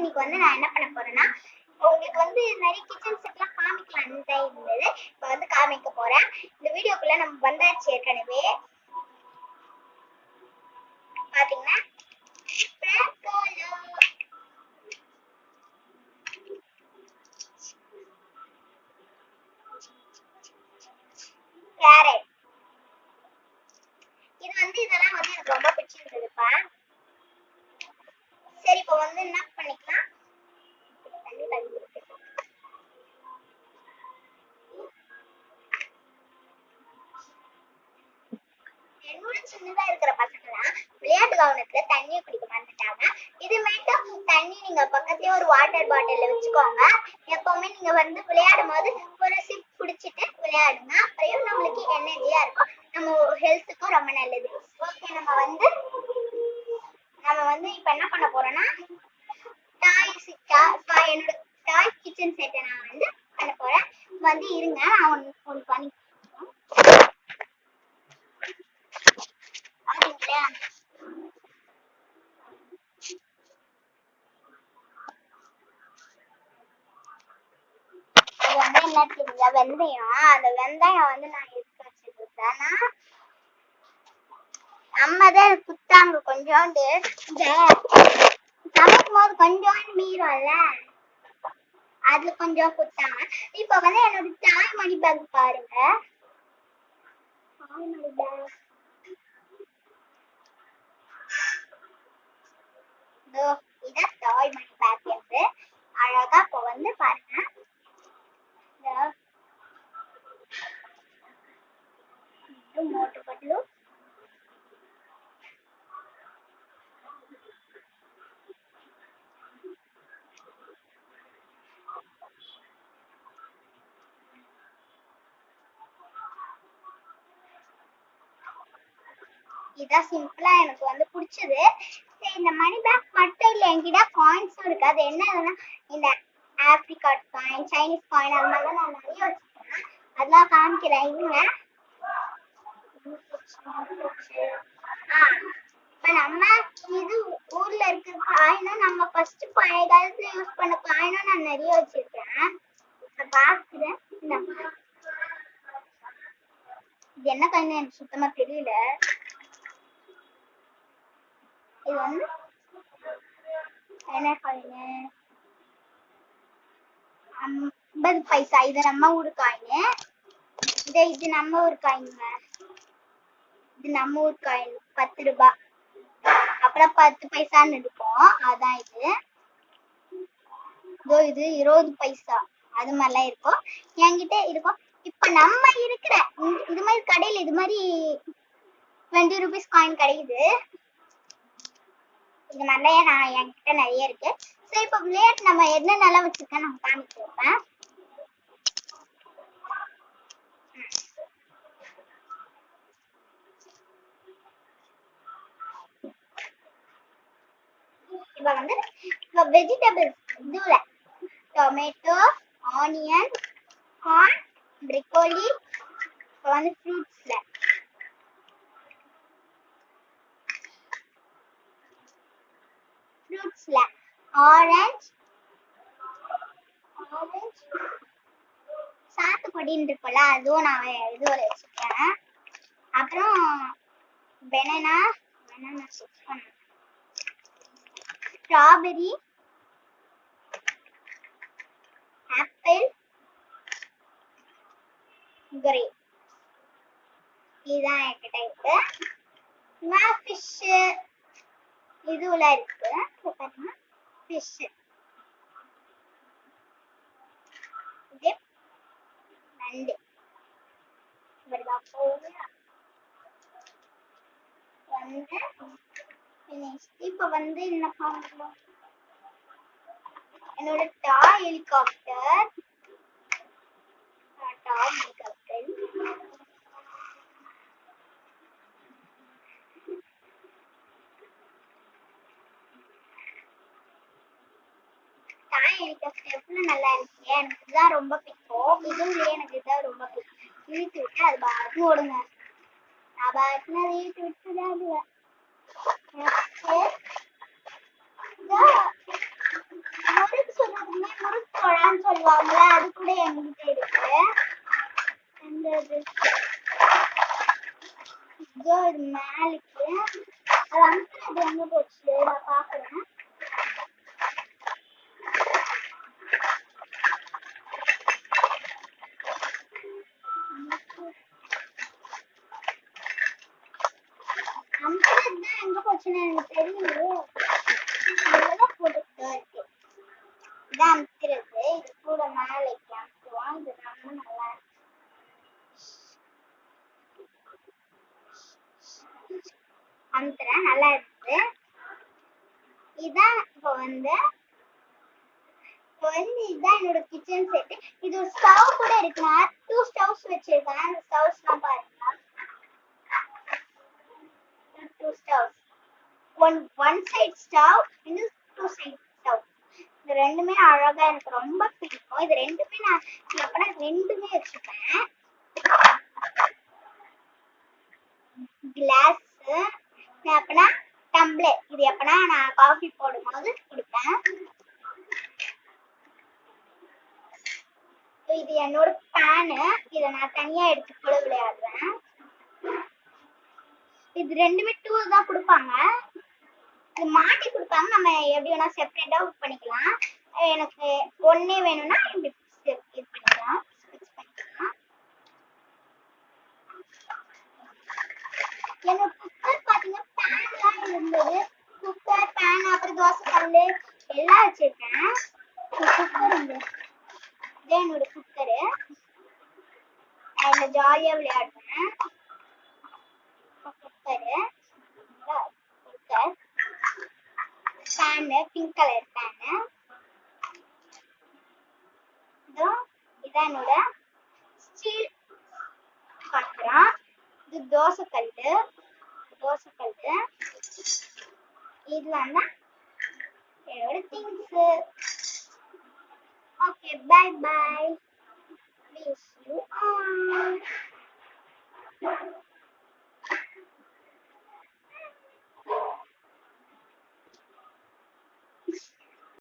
இன்னைக்கு வந்து நான் என்ன பண்ண போறேன்னா உங்களுக்கு வந்து நிறைய கிச்சன் செட்லாம் காமிக்கலாம் இருந்தது. இப்போ வந்து காமிக்க போறேன். இந்த வீடியோக்குள்ள நம்ம வந்தாச்சு ஏற்கனவே பாத்தீங்கன்னா கேரட் இது வந்து இதெல்லாம் வந்து எனக்கு ரொம்ப பிடிச்சிருந்ததுப்பா. சரி இப்போ வந்து என்ன பண்ணிக்கலாம், என்னோட சின்னதா இருக்கிற பசங்கலாம் விளையாட்டு கவனத்துல தண்ணியை குடிக்க மறந்துட்டாங்க. இது மட்டும் தண்ணி நீங்க பக்கத்துலயே ஒரு வாட்டர் பாட்டில்ல வச்சுக்கோங்க. எப்பவுமே நீங்க வந்து விளையாடும் போது ஒரு சிப் குடிச்சிட்டு விளையாடுங்க. அப்பயும் நம்மளுக்கு எனர்ஜியா இருக்கும், நம்ம ஹெல்த்துக்கும் ரொம்ப நல்லது. ஓகே, நம்ம வந்து இப்ப என்ன பண்ண போறோம்னா என்னோட டாய் கிச்சன் செட்டை நான் வந்து பண்ண போறேன். வந்து இருங்க, நான் ஒன்று பண்ணி வெந்தயம். அந்த வெந்தயம் வந்து நான் எடுத்து வச்சிருக்கேன். அம்மாதான் குத்தாங்க கொஞ்சோண்டு. இந்த சமைக்கும் போது கொஞ்சோண்டு மீறும்ல, அதுல கொஞ்சம் குத்தாங்க. இப்ப வந்து என்னோட தாய் மணி பேக் பாருங்க. இதான் தாய் மணி பேக் என்று அழகா இப்போ வந்து பாருங்க. மோட்டு பட்லு இதான் சிம்பிளா எனக்கு வந்து பிடிச்சது. சரி, இந்த மணி பேக் மட்டும் இல்லை, என்கிட்ட காயின்ஸும் இருக்கு. அது என்னதுன்னா இந்த ஆப்பிரிக்கா காயின், சைனீஸ் காயின், அது மாதிரிலாம் நான் நிறைய வச்சிருக்கேன். அதெல்லாம் காமிக்கிறேன் இருங்க. இப்ப நம்ம இது ஊர்ல இருக்கிற காயினும் நம்ம ஃபர்ஸ்ட் பழைய காலத்துல யூஸ் பண்ண காயினும் நான் நிறைய வச்சிருக்கேன். பாக்குறேன். இது என்ன காயின் எனக்கு சுத்தமா தெரியல. இது வந்து என்ன காயினு, 50 பைசா. இது நம்ம ஊர் காயினு. இது நம்ம ஊர் காயினுங்க. இது நம்ம ஊர் காயின் 10 ரூபாய். அப்புறம் 10 பைசான்னு இருக்கும், அதான் இது. இது 20 பைசா, அது மாதிரிலாம் இருக்கும் என்கிட்ட இருக்கும். இப்ப நம்ம இருக்கிற இது மாதிரி கடையில இது மாதிரி 20 ரூபீஸ் காயின் கிடைக்குது. இது மாதிரியே நான் என்கிட்ட நிறைய இருக்கு. சரி, இப்ப விளையாட்டு நம்ம என்ன நல்லா வச்சிருக்கேன் நான் காமிச்சிருப்பேன். இப்ப வந்து வெஜிடபிள்ஸ் இதுல டொமேட்டோ, ஆனியன், கார்ன், ப்ரோக்கோலி. இப்ப வந்து ஃப்ரூட்ஸ்ல ஆரஞ்சு, சாத்துக்குடின்னு இருக்குல்ல, அதுவும் நான் இதுல வச்சிருக்கேன். அப்புறம் பனானா, ஸ்ட்ராபெரி, ஆப்பிள், கிரேப். இதுதான் என்கிட்ட இருக்கு. ஃபிஷ் இதுல இருக்கு, ஃபிஷ். இது நண்டு. இப்ப வந்து என்ன பண்ணலாம், என்னோட டாய் ஹெலிகாப்டர். எவ்வளவு நல்லா இருக்கு, எனக்கு இதுதான் ரொம்ப பிடிக்கும். இதுலயே எனக்கு இதுதான் ரொம்ப பிடிக்கும். இழுத்து விட்டு அது பாட்டு ஓடுங்க. நான் பாட்டுனா இழுத்து விட்டுதான் சொல்லுவாங்கல்ல, அது கூட என்கிட்ட இருக்கு. இதோ இது மேலுக்கு அது அமுக்குறது எங்க போச்சு நான் பாக்குறேன். அமுக்குறது தான் எங்க போச்சுன்னு எனக்கு தெரியலையே. போட்டுக்கிட்டு இருக்கு. இதான் அமுக்கிறது. இது கூட மேலைக்கு அமுக்குவோம். இது ரொம்ப நல்லா அமுத்துறேன். நல்லா இருக்கு. இதான் இப்போ இதுதான் என்னோட கிச்சன் செட். இது ஒரு ஸ்டவ் கூட இருக்கு. நான் 2 ஸ்டவ்ஸ் வச்சிருக்கேன். அந்த ஸ்டவ்ஸ்லாம் பாருங்க. 2 ஸ்டவ்ஸ். ஒன் சைட் ஸ்டவ், இது 2 சைட் ஸ்டவ். இது ரெண்டுமே அழகா எனக்கு ரொம்ப பிடிக்கும். இது ரெண்டுமே நான் எப்பனா ரெண்டுமே வச்சுப்பேன். கிளாஸ் எப்பனா டம்ளர், இது எப்பனா நான் காஃபி போடும்போது குடிப்பேன். இது என்னோட பேனு. இதை நான் தனியா எடுத்து கூட விளையாடுறேன். இது ரெண்டுமே டூல் தான் கொடுப்பாங்க. இது மாட்டி கொடுப்பாங்க. நம்ம எப்படி வேணா செப்பரேட்டா பண்ணிக்கலாம். எனக்கு ஒன்னே வேணும்னா இப்படி இது பண்ணிக்கலாம். என்னோட குக்கர் பாத்தீங்கன்னா பேன்லாம் இருந்தது. குக்கர், பேன், அப்புறம் தோசை கல்லு எல்லாம் வச்சிருக்கேன். குக்கர் இதே என்னோட குக்கரு. அதுல ஜாலியா விளையாடுவேன். Cooker, cooker, fan, pink colour fan. இதான் என்னோட ஸ்டீல் பாத்திரம். இது தோசை கல்லு. இது என்னோட things. Okay, bye bye. Wish you all.